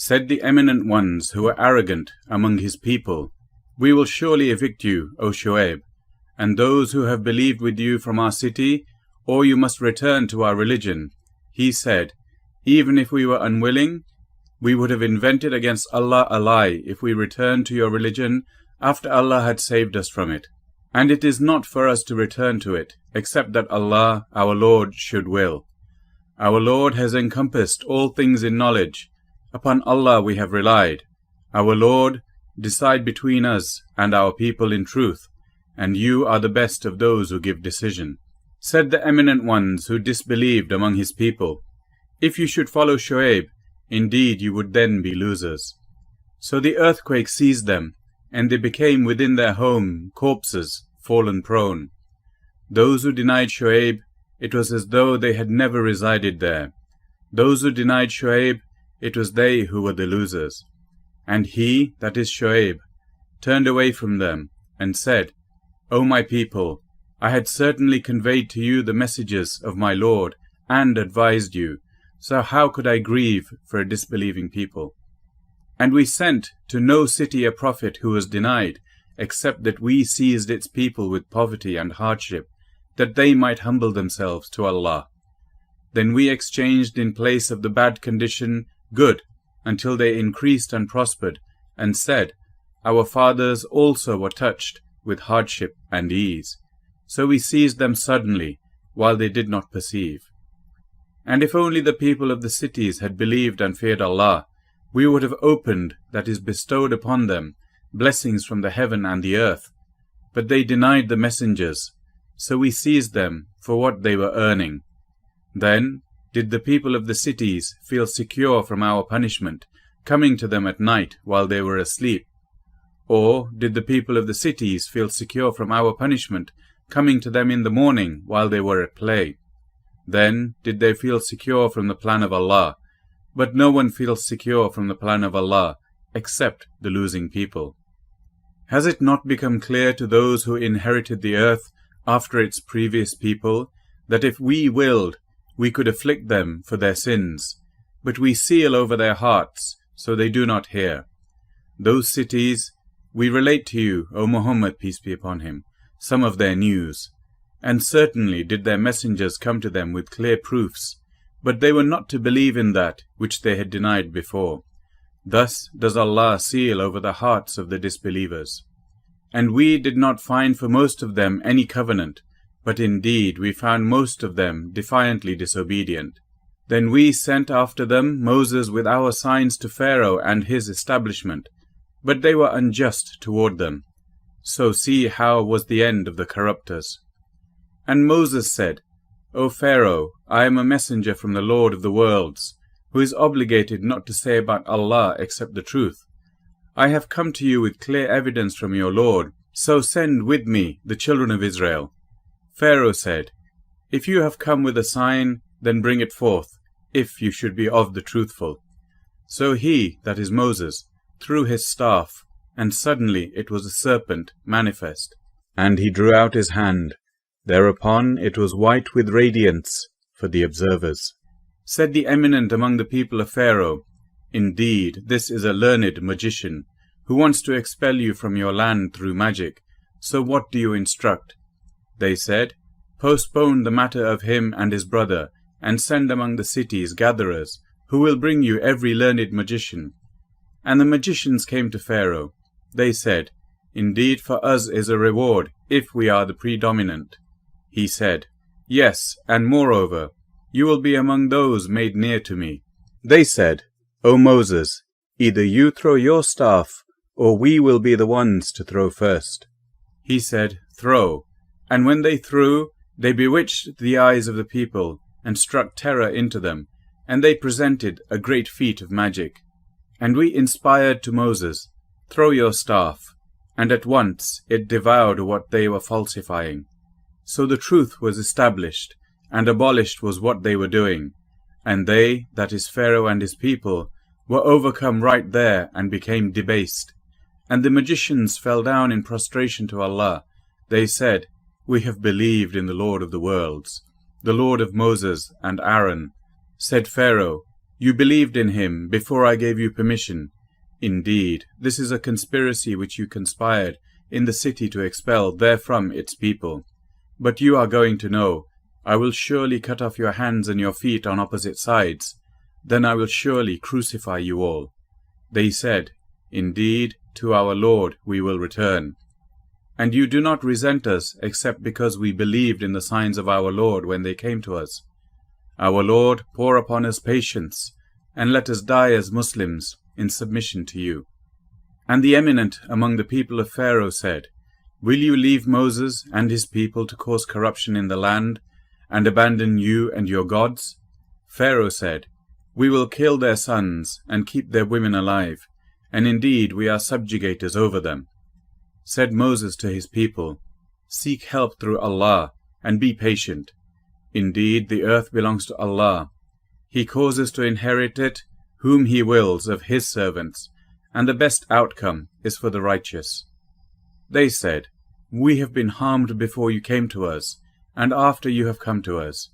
Said the eminent ones who were arrogant among his people, "We will surely evict you, O Shu'aib, and those who have believed with you from our city, or you must return to our religion." He said, "Even if we were unwilling, we would have invented against Allah a lie if we returned to your religion after Allah had saved us from it. And it is not for us to return to it, except that Allah, our Lord, should will. Our Lord has encompassed all things in knowledge. Upon Allah we have relied. Our Lord, decide between us and our people in truth, and you are the best of those who give decision." Said the eminent ones who disbelieved among his people, "If you should follow Shu'aib, indeed you would then be losers." So the earthquake seized them, and they became within their home corpses, fallen prone. Those who denied Shu'aib, it was as though they had never resided there. Those who denied Shu'aib, it was they who were the losers. And he, that is Shu'aib, turned away from them, and said, "O my people, I had certainly conveyed to you the messages of my Lord, and advised you, so how could I grieve for a disbelieving people? And we sent to no city a prophet who was denied, except that we seized its people with poverty and hardship, that they might humble themselves to Allah. Then we exchanged in place of the bad condition good, until they increased and prospered, and said, Our fathers also were touched with hardship and ease. So we seized them suddenly, while they did not perceive. And if only the people of the cities had believed and feared Allah, we would have opened, that is bestowed upon them, blessings from the heaven and the earth. But they denied the messengers, so we seized them for what they were earning. Then did the people of the cities feel secure from our punishment, coming to them at night while they were asleep? Or did the people of the cities feel secure from our punishment, coming to them in the morning while they were at play? Then did they feel secure from the plan of Allah, but no one feels secure from the plan of Allah, except the losing people. Has it not become clear to those who inherited the earth after its previous people, that if we willed, we could afflict them for their sins, but we seal over their hearts, so they do not hear? Those cities, we relate to you, O Muhammad, peace be upon him, some of their news. And certainly did their messengers come to them with clear proofs, but they were not to believe in that which they had denied before. Thus does Allah seal over the hearts of the disbelievers. And we did not find for most of them any covenant, but indeed we found most of them defiantly disobedient. Then we sent after them Moses with our signs to Pharaoh and his establishment, but they were unjust toward them. So see how was the end of the corrupters. And Moses said, O Pharaoh, I am a messenger from the Lord of the worlds, who is obligated not to say about Allah except the truth. I have come to you with clear evidence from your Lord, so send with me the children of Israel. Pharaoh said, If you have come with a sign, then bring it forth, if you should be of the truthful. So he, that is Moses, threw his staff, and suddenly it was a serpent manifest. And he drew out his hand. Thereupon it was white with radiance for the observers. Said the eminent among the people of Pharaoh, Indeed, this is a learned magician, who wants to expel you from your land through magic. So what do you instruct? They said, Postpone the matter of him and his brother, and send among the cities gatherers, who will bring you every learned magician. And the magicians came to Pharaoh. They said, Indeed, for us is a reward, if we are the predominant. He said, Yes, and moreover, you will be among those made near to me. They said, O Moses, either you throw your staff, or we will be the ones to throw first. He said, Throw. And when they threw, they bewitched the eyes of the people, and struck terror into them, and they presented a great feat of magic. And we inspired to Moses, Throw your staff. And at once it devoured what they were falsifying. So the truth was established, and abolished was what they were doing. And they, that is Pharaoh and his people, were overcome right there and became debased. And the magicians fell down in prostration to Allah. They said, We have believed in the Lord of the worlds, the Lord of Moses and Aaron. Said Pharaoh, You believed in him before I gave you permission. Indeed, this is a conspiracy which you conspired in the city to expel therefrom its people. But you are going to know, I will surely cut off your hands and your feet on opposite sides. Then I will surely crucify you all. They said, Indeed, to our Lord we will return. And you do not resent us except because we believed in the signs of our Lord when they came to us. Our Lord, pour upon us patience, and let us die as Muslims in submission to you. And the eminent among the people of Pharaoh said, Will you leave Moses and his people to cause corruption in the land, and abandon you and your gods? Pharaoh said, We will kill their sons and keep their women alive, and indeed we are subjugators over them. Said Moses to his people, Seek help through Allah, and be patient. Indeed, the earth belongs to Allah. He causes to inherit it whom He wills of His servants, and the best outcome is for the righteous. They said, We have been harmed before you came to us, and after you have come to us.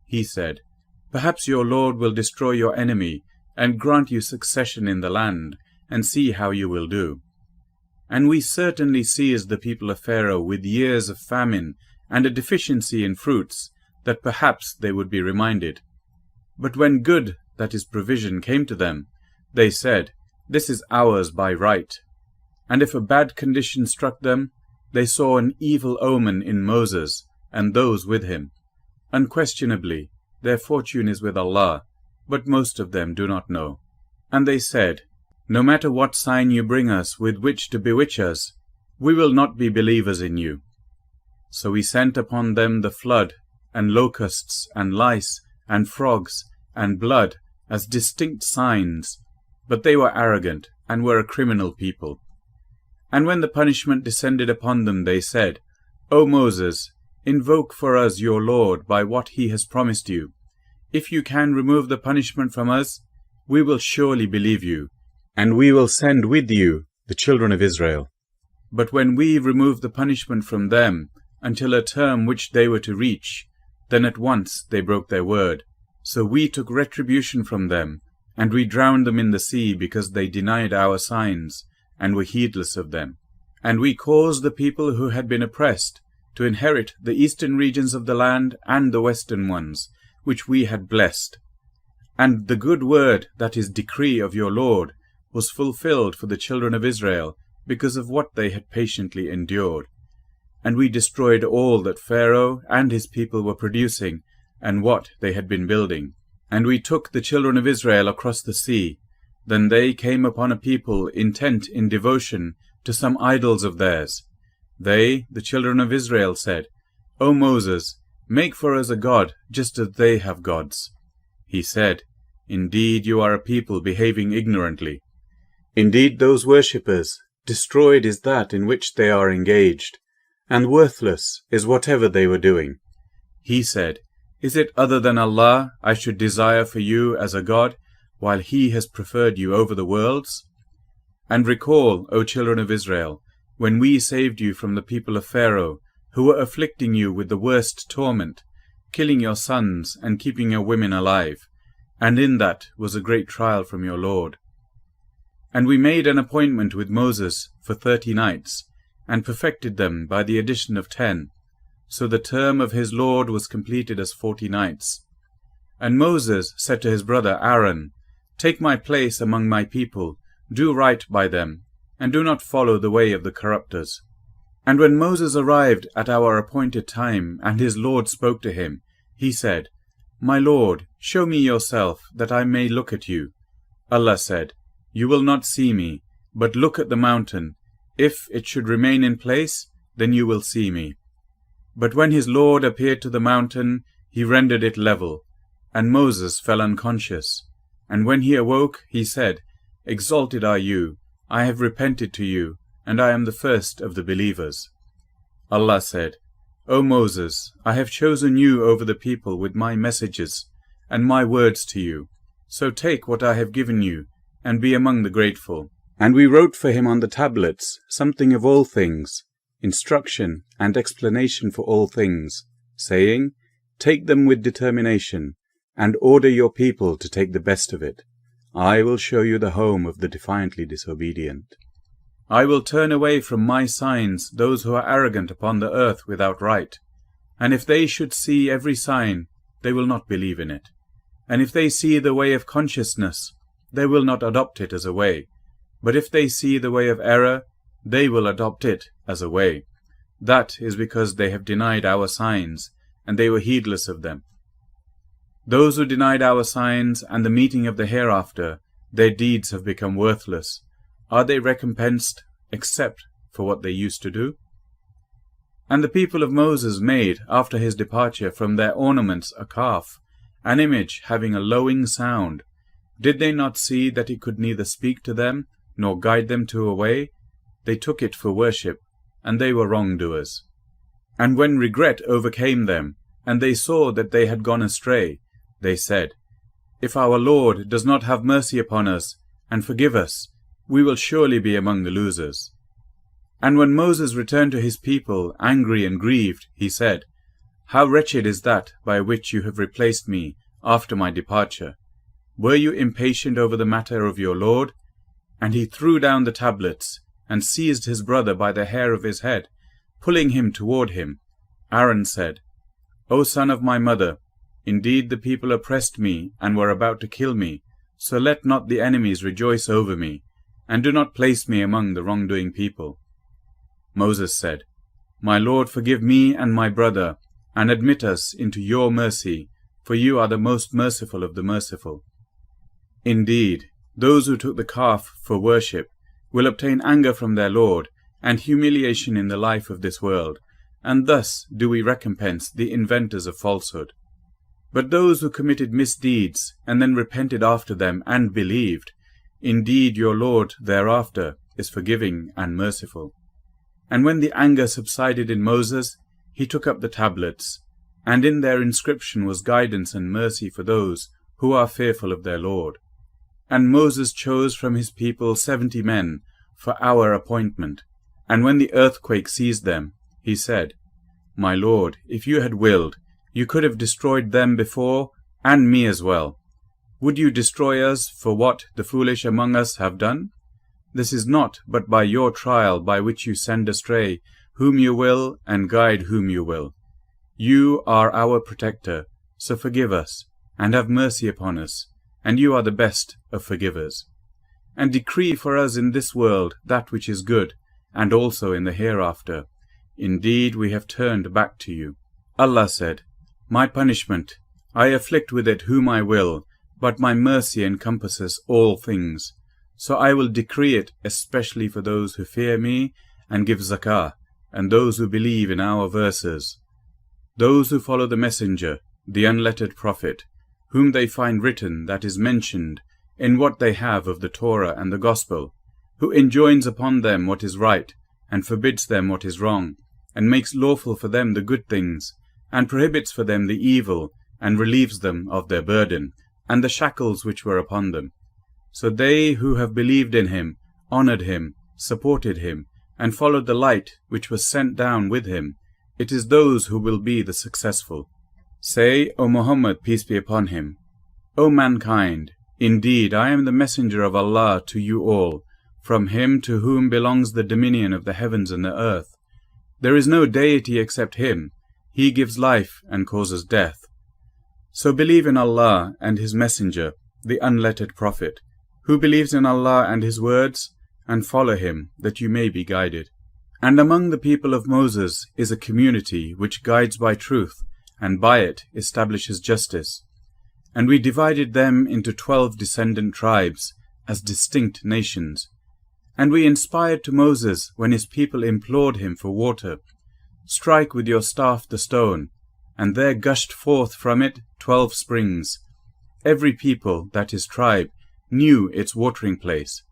He said, Perhaps your Lord will destroy your enemy, and grant you succession in the land, and see how you will do. And we certainly seized the people of Pharaoh with years of famine and a deficiency in fruits, that perhaps they would be reminded. But when good, that is provision, came to them, they said, This is ours by right. And if a bad condition struck them, they saw an evil omen in Moses and those with him. Unquestionably, their fortune is with Allah, but most of them do not know. And they said, No matter what sign you bring us with which to bewitch us, we will not be believers in you. So we sent upon them the flood, and locusts, and lice, and frogs, and blood, as distinct signs, but they were arrogant, and were a criminal people. And when the punishment descended upon them, they said, O Moses, invoke for us your Lord by what He has promised you. If you can remove the punishment from us, we will surely believe you, and we will send with you the children of Israel. But when we removed the punishment from them until a term which they were to reach, then at once they broke their word. So we took retribution from them, and we drowned them in the sea because they denied our signs, and were heedless of them. And we caused the people who had been oppressed to inherit the eastern regions of the land and the western ones, which we had blessed. And the good word, that is decree of your Lord, was fulfilled for the children of Israel, because of what they had patiently endured. And we destroyed all that Pharaoh and his people were producing, and what they had been building. And we took the children of Israel across the sea. Then they came upon a people intent in devotion to some idols of theirs. They, the children of Israel, said, O Moses, make for us a god, just as they have gods. He said, Indeed, you are a people behaving ignorantly. Indeed, those worshippers, destroyed is that in which they are engaged, and worthless is whatever they were doing. He said, Is it other than Allah I should desire for you as a god, while He has preferred you over the worlds? And recall, O children of Israel, when we saved you from the people of Pharaoh, who were afflicting you with the worst torment, killing your sons and keeping your women alive, and in that was a great trial from your Lord. And we made an appointment with Moses for 30 nights, and perfected them by the addition of 10. So the term of his Lord was completed as 40 nights. And Moses said to his brother Aaron, Take my place among my people, do right by them, and do not follow the way of the corrupters. And when Moses arrived at our appointed time, and his Lord spoke to him, he said, My Lord, show me yourself, that I may look at you. Allah said, You will not see me, but look at the mountain. If it should remain in place, then you will see me. But when his Lord appeared to the mountain, he rendered it level, and Moses fell unconscious. And when he awoke, he said, Exalted are you, I have repented to you, and I am the first of the believers. Allah said, O Moses, I have chosen you over the people with my messages, and my words to you. So take what I have given you, and be among the grateful. And we wrote for him on the tablets something of all things, instruction and explanation for all things, saying, Take them with determination, and order your people to take the best of it. I will show you the home of the defiantly disobedient. I will turn away from my signs those who are arrogant upon the earth without right, and if they should see every sign, they will not believe in it. And if they see the way of consciousness, they will not adopt it as a way. But if they see the way of error, they will adopt it as a way. That is because they have denied our signs, and they were heedless of them. Those who denied our signs and the meeting of the hereafter, their deeds have become worthless. Are they recompensed except for what they used to do? And the people of Moses made, after his departure, from their ornaments a calf, an image having a lowing sound. Did they not see that it could neither speak to them, nor guide them to a way? They took it for worship, and they were wrongdoers. And when regret overcame them, and they saw that they had gone astray, they said, If our Lord does not have mercy upon us, and forgive us, we will surely be among the losers. And when Moses returned to his people, angry and grieved, he said, How wretched is that by which you have replaced me after my departure! Were you impatient over the matter of your Lord? And he threw down the tablets, and seized his brother by the hair of his head, pulling him toward him. Aaron said, O son of my mother, indeed the people oppressed me, and were about to kill me, so let not the enemies rejoice over me, and do not place me among the wrongdoing people. Moses said, My Lord, forgive me and my brother, and admit us into your mercy, for you are the most merciful of the merciful. Indeed, those who took the calf for worship will obtain anger from their Lord, and humiliation in the life of this world, and thus do we recompense the inventors of falsehood. But those who committed misdeeds, and then repented after them, and believed, indeed your Lord thereafter is forgiving and merciful. And when the anger subsided in Moses, he took up the tablets, and in their inscription was guidance and mercy for those who are fearful of their Lord. And Moses chose from his people 70 men for our appointment, and when the earthquake seized them, he said, My Lord, if you had willed, you could have destroyed them before, and me as well. Would you destroy us for what the foolish among us have done? This is not but by your trial by which you send astray whom you will and guide whom you will. You are our protector, so forgive us, and have mercy upon us, and you are the best of forgivers. And decree for us in this world that which is good, and also in the hereafter. Indeed, we have turned back to you. Allah said, My punishment, I afflict with it whom I will, but my mercy encompasses all things. So I will decree it especially for those who fear me and give zakah, and those who believe in our verses. Those who follow the messenger, the unlettered prophet, whom they find written that is mentioned in what they have of the Torah and the Gospel, who enjoins upon them what is right, and forbids them what is wrong, and makes lawful for them the good things, and prohibits for them the evil, and relieves them of their burden, and the shackles which were upon them. So they who have believed in him, honored him, supported him, and followed the light which was sent down with him, it is those who will be the successful. Say, O Muhammad, peace be upon him, O mankind, indeed I am the messenger of Allah to you all, from him to whom belongs the dominion of the heavens and the earth. There is no deity except him. He gives life and causes death. So believe in Allah and his messenger, the unlettered prophet, who believes in Allah and his words, and follow him, that you may be guided. And among the people of Moses is a community which guides by truth, and by it establishes justice. And we divided them into 12 descendant tribes, as distinct nations. And we inspired to Moses when his people implored him for water, Strike with your staff the stone, and there gushed forth from it 12 springs. Every people, that is tribe, knew its watering place.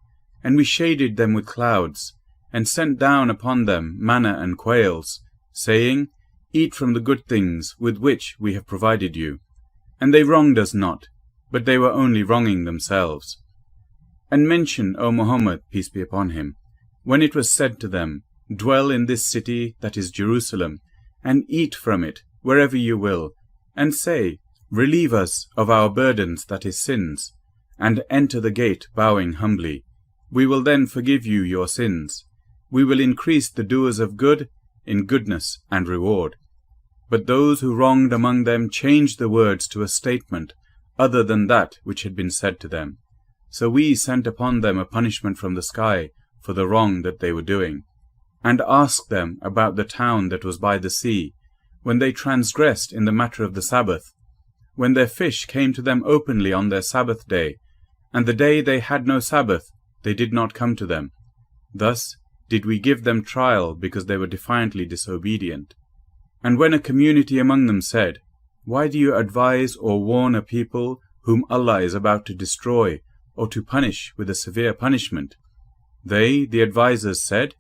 And we shaded them with clouds, and sent down upon them manna and quails, saying, Eat from the good things with which we have provided you. And they wronged us not, but they were only wronging themselves. And mention, O Muhammad, peace be upon him, when it was said to them, Dwell in this city, that is Jerusalem, and eat from it wherever you will, and say, Relieve us of our burdens, that is sins, and enter the gate bowing humbly. We will then forgive you your sins. We will increase the doers of good in goodness and reward. But those who wronged among them changed the words to a statement other than that which had been said to them. So we sent upon them a punishment from the sky for the wrong that they were doing, and asked them about the town that was by the sea, when they transgressed in the matter of the Sabbath, when their fish came to them openly on their Sabbath day, and the day they had no Sabbath they did not come to them. Thus did we give them trial because they were defiantly disobedient. And when a community among them said, "Why do you advise or warn a people whom Allah is about to destroy or to punish with a severe punishment?" They, the advisers, said,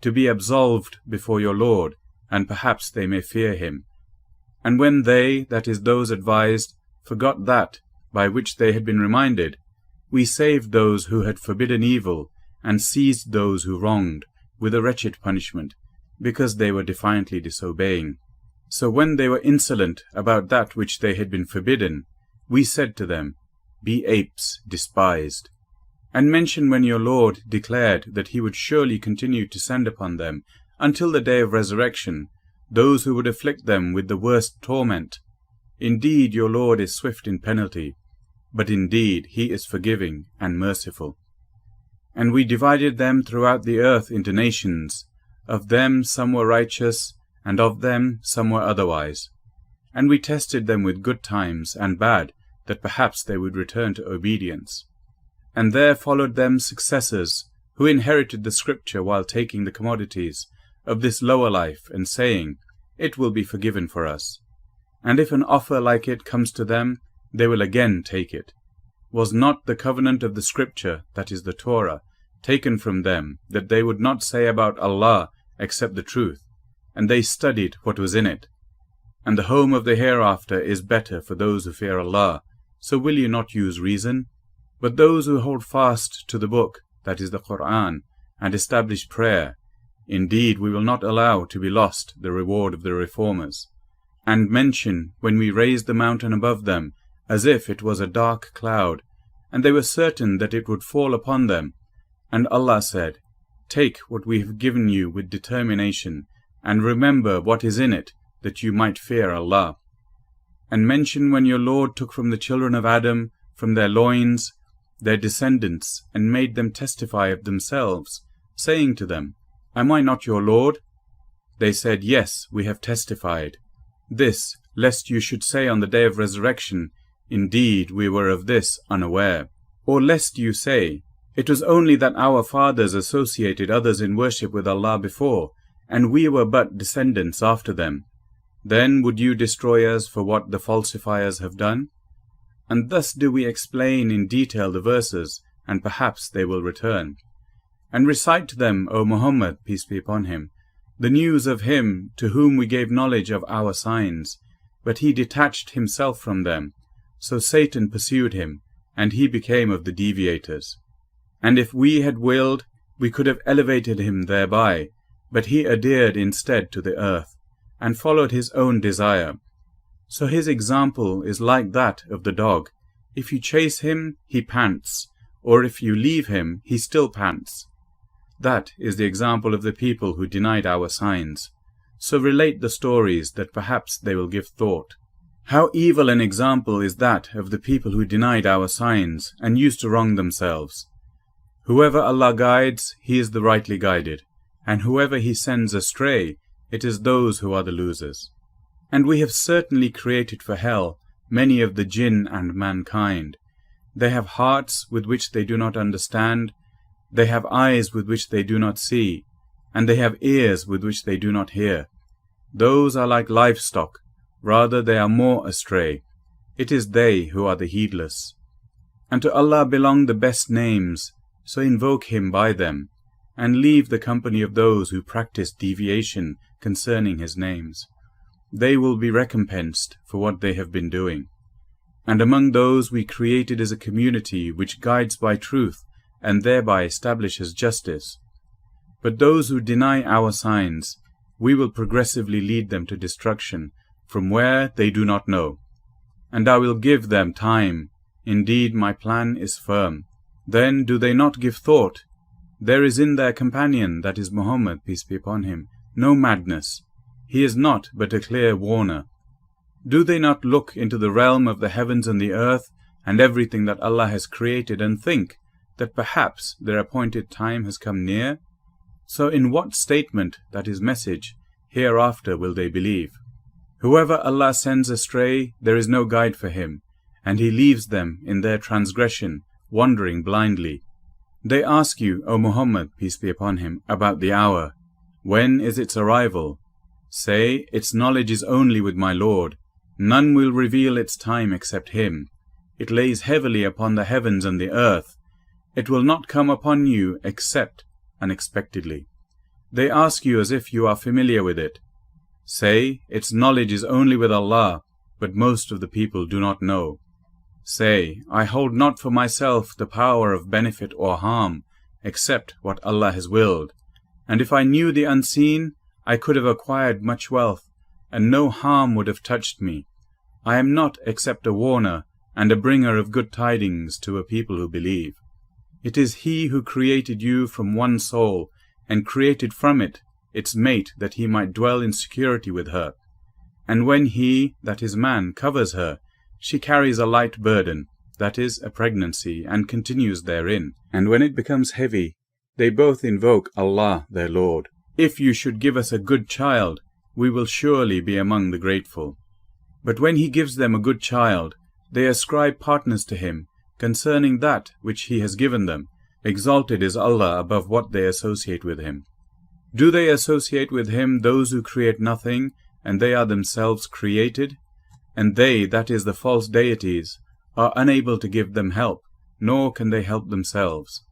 "To be absolved before your Lord, and perhaps they may fear him." And when they, that is those advised, forgot that by which they had been reminded, we saved those who had forbidden evil and seized those who wronged with a wretched punishment, because they were defiantly disobeying. So when they were insolent about that which they had been forbidden, we said to them, "Be apes, despised." And mention when your Lord declared that he would surely continue to send upon them, until the day of resurrection, those who would afflict them with the worst torment. Indeed, your Lord is swift in penalty, but indeed he is forgiving and merciful. And we divided them throughout the earth into nations. Of them some were righteous, and of them some were otherwise. And we tested them with good times and bad, that perhaps they would return to obedience. And there followed them successors, who inherited the scripture while taking the commodities of this lower life, and saying, "It will be forgiven for us." And if an offer like it comes to them, they will again take it. Was not the covenant of the scripture, that is the Torah, taken from them, that they would not say about Allah except the truth, and they studied what was in it? And the home of the hereafter is better for those who fear Allah, so will you not use reason? But those who hold fast to the book, that is the Quran, and establish prayer, indeed we will not allow to be lost the reward of the reformers. And mention when we raised the mountain above them, as if it was a dark cloud, and they were certain that it would fall upon them. And Allah said, "Take what we have given you with determination, and remember what is in it, that you might fear Allah." And mention when your Lord took from the children of Adam, from their loins, their descendants, and made them testify of themselves, saying to them, "Am I not your Lord?" They said, "Yes, we have testified." This, lest you should say on the day of resurrection, "Indeed, we were of this unaware." Or lest you say, "It was only that our fathers associated others in worship with Allah before, and we were but descendants after them. Then would you destroy us for what the falsifiers have done?" And thus do we explain in detail the verses, and perhaps they will return. And recite to them, O Muhammad, peace be upon him, the news of him to whom we gave knowledge of our signs, but he detached himself from them. So Satan pursued him, and he became of the deviators. And if we had willed, we could have elevated him thereby, but he adhered instead to the earth, and followed his own desire. So his example is like that of the dog. If you chase him, he pants, or if you leave him, he still pants. That is the example of the people who denied our signs. So relate the stories, that perhaps they will give thought. How evil an example is that of the people who denied our signs, and used to wrong themselves. Whoever Allah guides, he is the rightly guided, and whoever he sends astray, it is those who are the losers. And we have certainly created for hell many of the jinn and mankind. They have hearts with which they do not understand, they have eyes with which they do not see, and they have ears with which they do not hear. Those are like livestock, rather they are more astray. It is they who are the heedless. And to Allah belong the best names, so invoke him by them, and leave the company of those who practice deviation concerning his names. They will be recompensed for what they have been doing. And among those we created is a community which guides by truth, and thereby establishes justice. But those who deny our signs, we will progressively lead them to destruction, from where they do not know. and I will give them time. Indeed, my plan is firm. Then do they not give thought? There is in their companion, that is Muhammad, peace be upon him, no madness. He is not but a clear warner. Do they not look into the realm of the heavens and the earth, and everything that Allah has created, and think that perhaps their appointed time has come near? So in what statement, that is message, hereafter will they believe? Whoever Allah sends astray, there is no guide for him, and He leaves them in their transgression, wandering blindly. They ask you, O Muhammad, peace be upon him, about the hour. When is its arrival? Say, its knowledge is only with my Lord. None will reveal its time except Him. It lays heavily upon the heavens and the earth. It will not come upon you except unexpectedly. They ask you as if you are familiar with it. Say, its knowledge is only with Allah, but most of the people do not know. Say, I hold not for myself the power of benefit or harm, except what Allah has willed. And if I knew the unseen, I could have acquired much wealth, and no harm would have touched me. I am not except a warner and a bringer of good tidings to a people who believe. It is He who created you from one soul, and created from it its mate, that He might dwell in security with her. And when He, that is man, covers her, she carries a light burden, that is, a pregnancy, and continues therein. And when it becomes heavy, they both invoke Allah, their Lord. If you should give us a good child, we will surely be among the grateful. But when He gives them a good child, they ascribe partners to Him concerning that which He has given them. Exalted is Allah above what they associate with Him. Do they associate with Him those who create nothing, and they are themselves created? And they, that is the false deities, are unable to give them help, nor can they help themselves.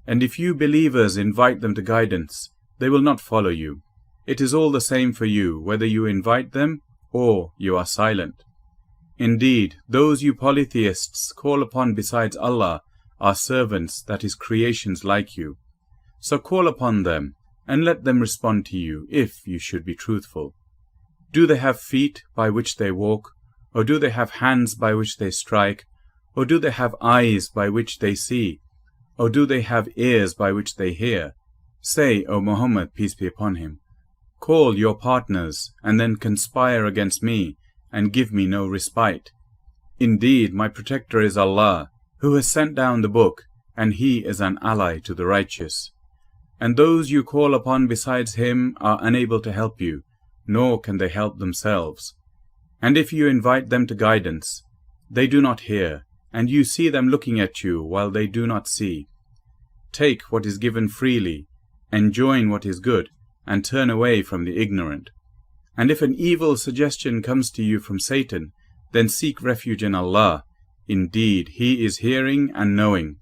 And if you believers invite them to guidance, they will not follow you. It is all the same for you, whether you invite them or you are silent. Indeed, those you polytheists call upon besides Allah are servants, that is creations like you. So call upon them, and let them respond to you, if you should be truthful. Do they have feet by which they walk, or do they have hands by which they strike, or do they have eyes by which they see, or do they have ears by which they hear? Say, O Muhammad, peace be upon him, call your partners, and then conspire against me, and give me no respite. Indeed, my protector is Allah, who has sent down the book, and He is an ally to the righteous. And those you call upon besides Him are unable to help you, nor can they help themselves. And if you invite them to guidance, they do not hear, and you see them looking at you while they do not see. Take what is given freely, enjoin what is good, and turn away from the ignorant. And if an evil suggestion comes to you from Satan, then seek refuge in Allah. Indeed, He is hearing and knowing.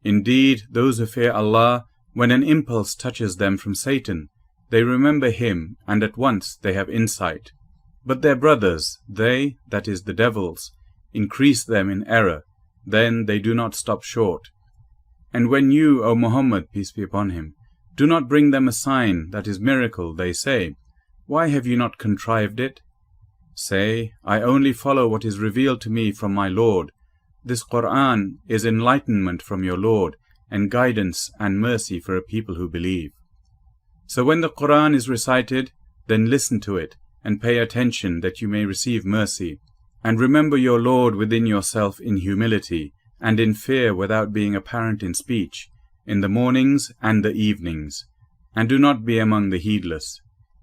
Indeed, those who fear Allah, when an impulse touches them from Satan, they remember Him, and at once they have insight. But their brothers, they, that is the devils, increase them in error, then they do not stop short. And when you, O Muhammad, peace be upon him, do not bring them a sign, that is miracle, they say, why have you not contrived it? Say, I only follow what is revealed to me from my Lord. This Qur'an is enlightenment from your Lord, and guidance and mercy for a people who believe. So when the Qur'an is recited, then listen to it, and pay attention that you may receive mercy. And remember your Lord within yourself in humility, and in fear without being apparent in speech, in the mornings and the evenings. And do not be among the heedless.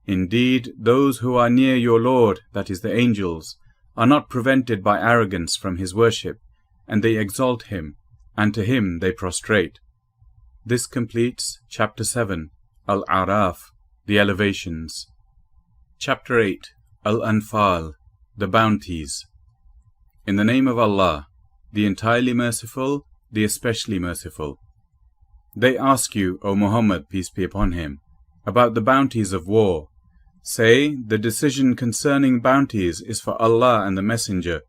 Indeed, those who are near your Lord, that is the angels, are not prevented by arrogance from His worship, and they exalt Him, and to Him they prostrate. This completes Chapter 7, Al-A'raf, the Elevations. Chapter 8, Al-Anfal, the Bounties. In the name of Allah, the entirely merciful, the especially merciful. They ask you, O Muhammad, peace be upon him, about the bounties of war. Say, the decision concerning bounties is for Allah and the Messenger.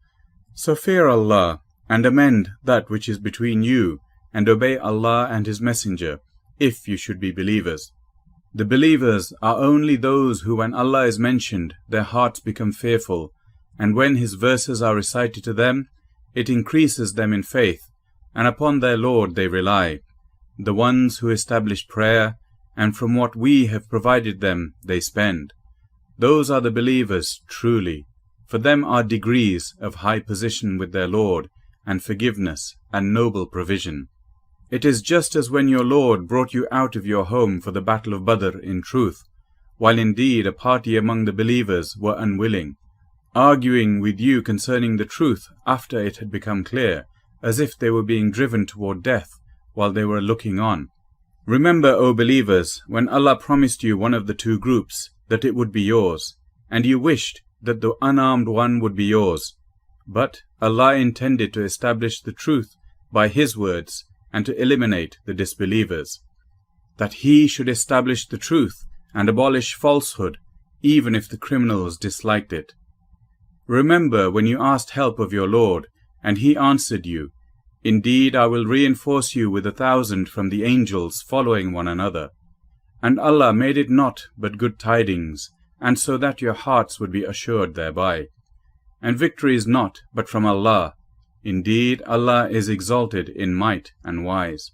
So fear Allah, and amend that which is between you, and obey Allah and His Messenger, if you should be believers. The believers are only those who, when Allah is mentioned, their hearts become fearful, and when his verses are recited to them, it increases them in faith, and upon their Lord they rely, the ones who establish prayer, and from what we have provided them they spend. Those are the believers truly. For them are degrees of high position with their Lord, and forgiveness, and noble provision. It is just as when your Lord brought you out of your home for the battle of Badr in truth, while indeed a party among the believers were unwilling, arguing with you concerning the truth after it had become clear, as if they were being driven toward death while they were looking on. Remember, O believers, when Allah promised you one of the two groups, that it would be yours, and you wished that the unarmed one would be yours. But Allah intended to establish the truth by His words and to eliminate the disbelievers, that He should establish the truth and abolish falsehood, even if the criminals disliked it. Remember when you asked help of your Lord, and He answered you, "Indeed, I will reinforce you with 1,000 from the angels following one another." And Allah made it not but good tidings, and so that your hearts would be assured thereby. And victory is not but from Allah. Indeed, Allah is exalted in might and wise.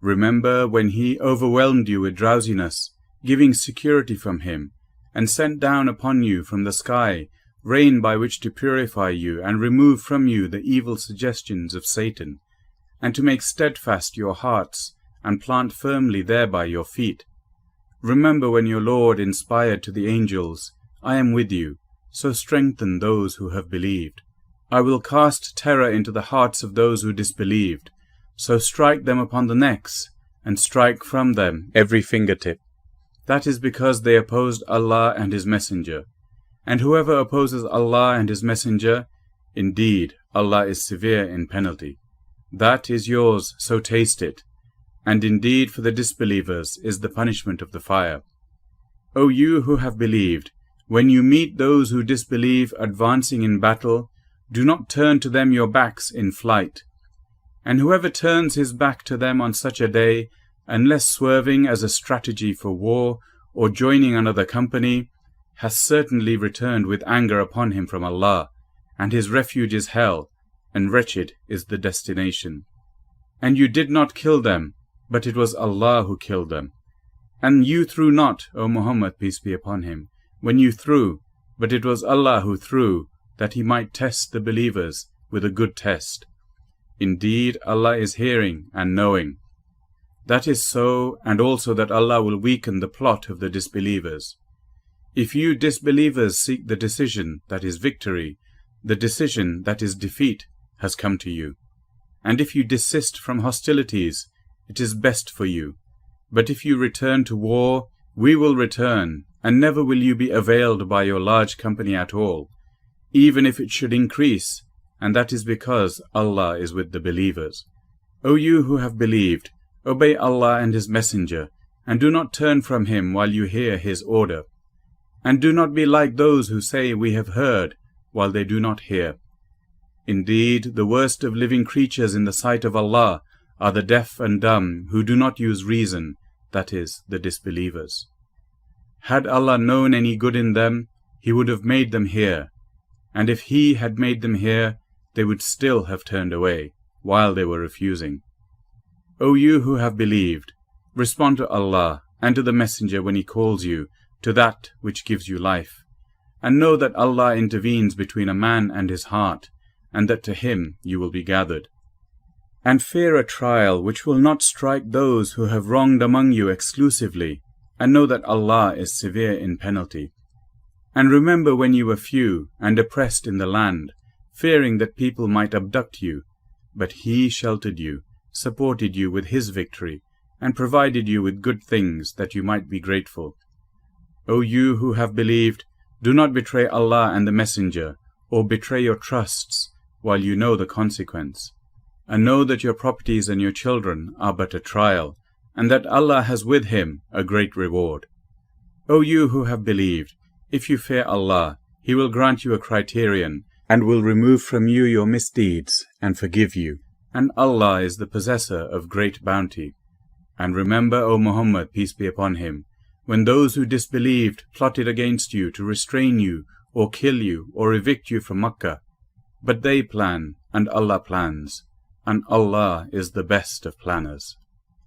Remember when He overwhelmed you with drowsiness, giving security from Him, and sent down upon you from the sky rain by which to purify you and remove from you the evil suggestions of Satan, and to make steadfast your hearts and plant firmly thereby your feet. Remember when your Lord inspired to the angels, "I am with you, so strengthen those who have believed. I will cast terror into the hearts of those who disbelieved, so strike them upon the necks, and strike from them every fingertip." That is because they opposed Allah and His Messenger. And whoever opposes Allah and His Messenger, indeed, Allah is severe in penalty. That is yours, so taste it. And indeed for the disbelievers is the punishment of the fire. O you who have believed, when you meet those who disbelieve advancing in battle, do not turn to them your backs in flight. And whoever turns his back to them on such a day, unless swerving as a strategy for war, or joining another company, has certainly returned with anger upon him from Allah, and his refuge is hell, and wretched is the destination. And you did not kill them, but it was Allah who killed them. And you threw not, O Muhammad, peace be upon him, when you threw, but it was Allah who threw, that He might test the believers with a good test. Indeed, Allah is hearing and knowing. That is so, and also that Allah will weaken the plot of the disbelievers. If you disbelievers seek the decision that is victory, the decision that is defeat has come to you. And if you desist from hostilities, it is best for you. But if you return to war, we will return, and never will you be availed by your large company at all, even if it should increase, and that is because Allah is with the believers. O you who have believed, obey Allah and His Messenger, and do not turn from Him while you hear His order. And do not be like those who say, "We have heard," while they do not hear. Indeed, the worst of living creatures in the sight of Allah are the deaf and dumb who do not use reason, that is, the disbelievers. Had Allah known any good in them, He would have made them hear, and if He had made them hear, they would still have turned away, while they were refusing. O you who have believed, respond to Allah and to the Messenger when He calls you to that which gives you life, and know that Allah intervenes between a man and his heart, and that to Him you will be gathered. And fear a trial which will not strike those who have wronged among you exclusively, and know that Allah is severe in penalty. And remember when you were few and oppressed in the land, fearing that people might abduct you, but He sheltered you, supported you with His victory, and provided you with good things that you might be grateful. O you who have believed, do not betray Allah and the Messenger, or betray your trusts, while you know the consequence. And know that your properties and your children are but a trial, and that Allah has with Him a great reward. O you who have believed, if you fear Allah, He will grant you a criterion, and will remove from you your misdeeds, and forgive you. And Allah is the possessor of great bounty. And remember, O Muhammad, peace be upon him, when those who disbelieved plotted against you to restrain you or kill you, or evict you from Makkah. But they plan, and Allah plans, and Allah is the best of planners.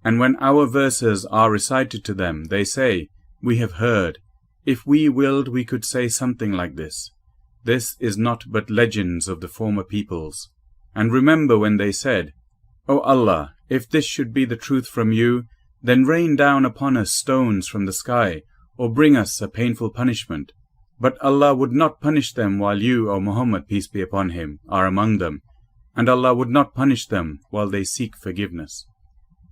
And when our verses are recited to them, they say, "We have heard. If we willed, we could say something like this. This is not but legends of the former peoples." And remember when they said, "O Allah, if this should be the truth from you, then rain down upon us stones from the sky, or bring us a painful punishment." But Allah would not punish them while you, O Muhammad, peace be upon him, are among them, and Allah would not punish them while they seek forgiveness.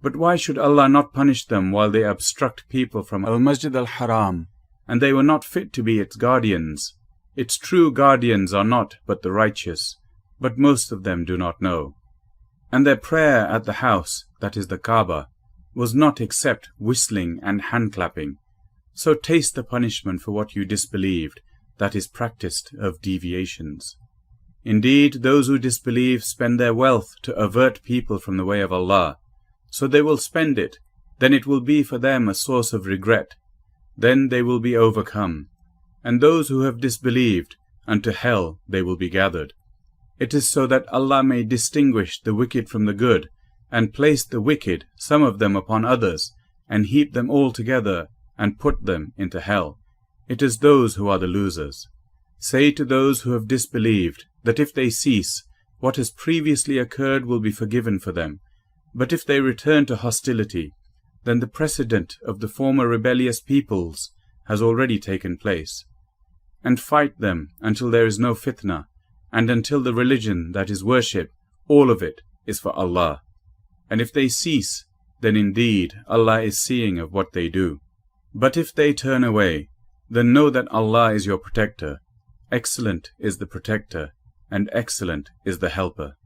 But why should Allah not punish them while they obstruct people from Al-Masjid al-Haram, and they were not fit to be its guardians? Its true guardians are not but the righteous, but most of them do not know. And their prayer at the house, that is the Kaaba, was not except whistling and hand-clapping. So taste the punishment for what you disbelieved, that is practiced of deviations. Indeed, those who disbelieve spend their wealth to avert people from the way of Allah. So they will spend it, then it will be for them a source of regret. Then they will be overcome. And those who have disbelieved, unto hell they will be gathered. It is so that Allah may distinguish the wicked from the good, and place the wicked, some of them upon others, and heap them all together, and put them into hell. It is those who are the losers. Say to those who have disbelieved that if they cease, what has previously occurred will be forgiven for them. But if they return to hostility, then the precedent of the former rebellious peoples has already taken place. And fight them until there is no fitna, and until the religion that is worship, all of it, is for Allah. And if they cease, then indeed Allah is seeing of what they do. But if they turn away, then know that Allah is your protector. Excellent is the protector, and excellent is the helper.